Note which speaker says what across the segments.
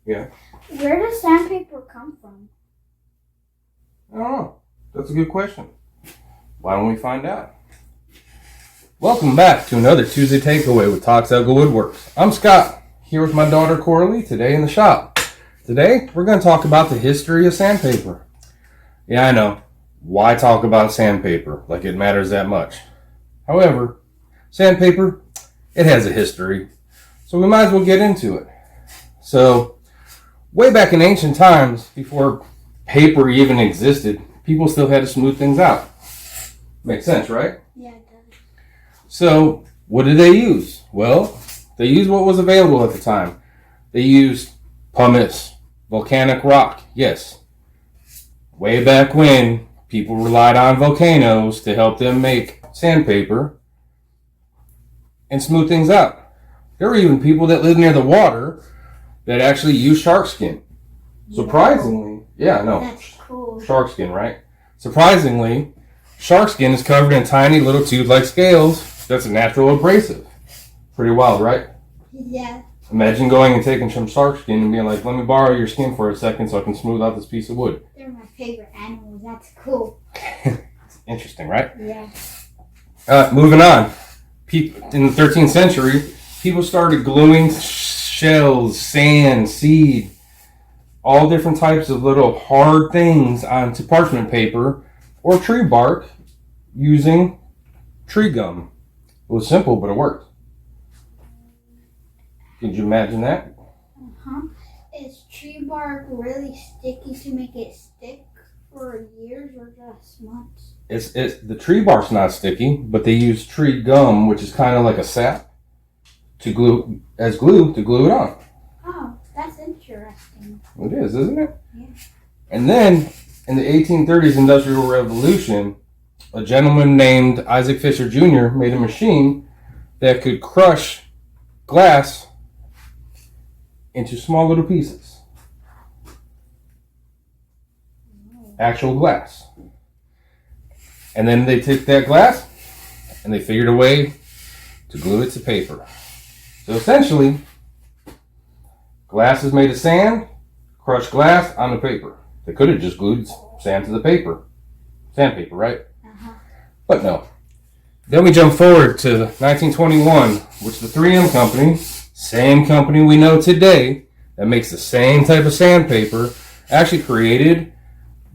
Speaker 1: Yeah.
Speaker 2: Where does sandpaper come from?
Speaker 1: I don't know. That's a good question. Why don't we find out? Welcome back to another Tuesday Takeaway with Talks Out Woodworks. I'm Scott, here with my daughter Coralie, today in the shop. Today, we're going to talk about the history of sandpaper. Yeah, I know. Why talk about sandpaper like it matters that much? However, sandpaper, it has a history, so we might as well get into it. So, way back in ancient times, before paper even existed, people still had to smooth things out. Makes sense, right?
Speaker 2: Yeah, it does.
Speaker 1: So, what did they use? Well, they used what was available at the time. They used pumice, volcanic rock, yes. Way back when, people relied on volcanoes to help them make sandpaper and smooth things out. There were even people that lived near the water that actually used shark skin. Surprisingly,
Speaker 2: That's cool.
Speaker 1: shark skin, right? Surprisingly, shark skin is covered in tiny little tube-like scales. That's a natural abrasive. Pretty wild, right?
Speaker 2: Yeah.
Speaker 1: Imagine going and taking some shark skin and being like, let me borrow your skin for a second so I can smooth out this piece of wood.
Speaker 2: They're my favorite animals. That's cool.
Speaker 1: Interesting, right?
Speaker 2: Yeah.
Speaker 1: Moving on. In the 13th century, people started gluing shells, sand, seed, all different types of little hard things onto parchment paper or tree bark using tree gum. It was simple, but it worked. Could you imagine that?
Speaker 2: Uh-huh. Is tree bark really sticky to make it stick for years or just months?
Speaker 1: It's the tree bark's not sticky, but they use tree gum, which is kind of like a sap, to glue it on.
Speaker 2: Oh, that's interesting.
Speaker 1: It is, isn't it?
Speaker 2: Yeah.
Speaker 1: And then in the 1830s Industrial Revolution, a gentleman named Isaac Fisher Jr. made a machine that could crush glass into small little pieces. Actual glass. And then they took that glass and they figured a way to glue it to paper. So essentially, glass is made of sand, crushed glass onto paper. They could have just glued sand to the paper. Sandpaper, right?
Speaker 2: Uh-huh.
Speaker 1: But no. Then we jump forward to 1921, which the 3M company, same company we know today, that makes the same type of sandpaper, actually created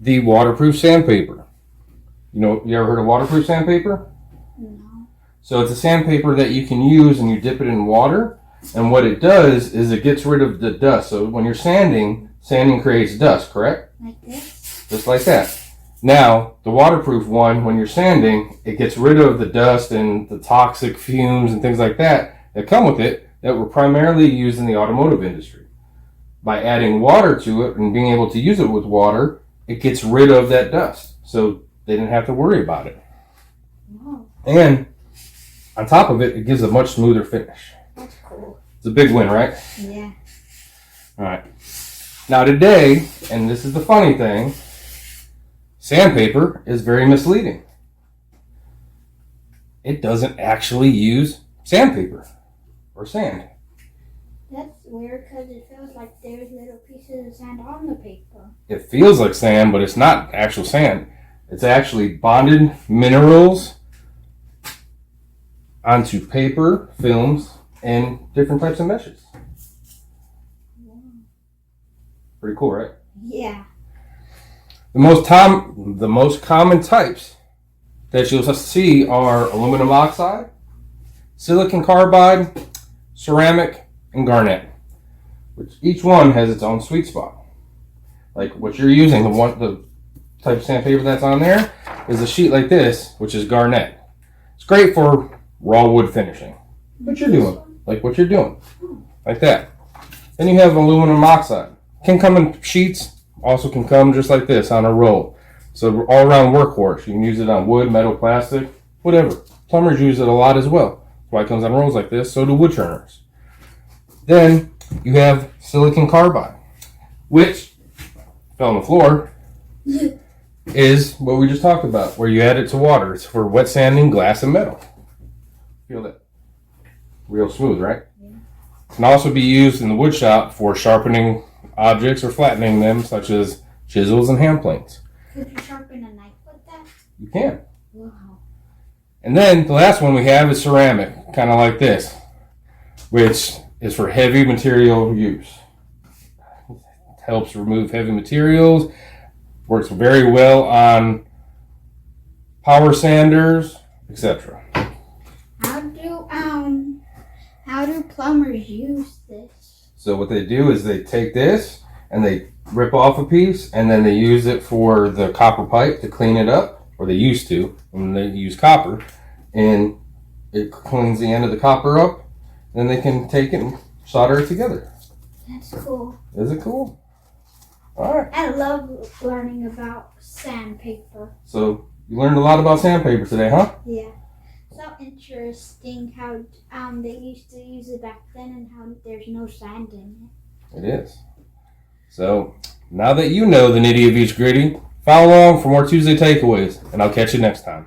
Speaker 1: the waterproof sandpaper. You ever heard of waterproof sandpaper?
Speaker 2: No.
Speaker 1: So it's a sandpaper that you can use and you dip it in water. And what it does is it gets rid of the dust. So when you're sanding creates dust, correct?
Speaker 2: Like this?
Speaker 1: Just like that. Now, the waterproof one, when you're sanding, it gets rid of the dust and the toxic fumes and things like that come with it that were primarily used in the automotive industry. By adding water to it and being able to use it with water, it gets rid of that dust. So they didn't have to worry about it.
Speaker 2: Wow.
Speaker 1: And on top of it, it gives a much smoother finish.
Speaker 2: That's cool.
Speaker 1: It's a big win, right?
Speaker 2: Yeah.
Speaker 1: All right. Now today, and this is the funny thing, sandpaper is very misleading. It doesn't actually use sandpaper or sand.
Speaker 2: That's weird because it feels like there's little pieces of sand on the paper.
Speaker 1: It feels like sand, but it's not actual sand. It's actually bonded minerals onto paper, films, and different types of meshes.
Speaker 2: Wow.
Speaker 1: Pretty cool, right?
Speaker 2: Yeah.
Speaker 1: The most common types that you'll see are aluminum oxide, silicon carbide, ceramic, and garnet, which each one has its own sweet spot. Like what you're using, the type of sandpaper that's on there is a sheet like this, which is garnet. It's great for raw wood finishing. What you're doing, like that. Then you have aluminum oxide. Can come in sheets, also can come just like this on a roll. So all around workhorse. You can use it on wood, metal, plastic, whatever. Plumbers use it a lot as well. That's why it comes on rolls like this. So do wood turners. Then you have silicon carbide, which fell on the floor, is what we just talked about, where you add it to water. It's for wet sanding glass and metal. Feel that? Real smooth, right? Yeah. It can also be used in the wood shop for sharpening objects or flattening them, such as chisels and hand planes.
Speaker 2: Could you sharpen a knife with that?
Speaker 1: You can.
Speaker 2: Wow.
Speaker 1: And then the last one we have is ceramic, kind of like this, which is for heavy material use. It helps remove heavy materials, works very well on power sanders, etc.
Speaker 2: How do plumbers use this?
Speaker 1: So what they do is they take this and they rip off a piece, and then they use it for the copper pipe to clean it up, or they used to, and they use copper, and it cleans the end of the copper up. Then they can take it and solder it together.
Speaker 2: That's cool.
Speaker 1: Is it cool? All right.
Speaker 2: I love learning about sandpaper.
Speaker 1: So you learned a lot about sandpaper today, huh?
Speaker 2: Yeah. So interesting how they used to use it back then and how there's no sand in it.
Speaker 1: It is. So now that you know the nitty of each gritty, follow along for more Tuesday takeaways, and I'll catch you next time.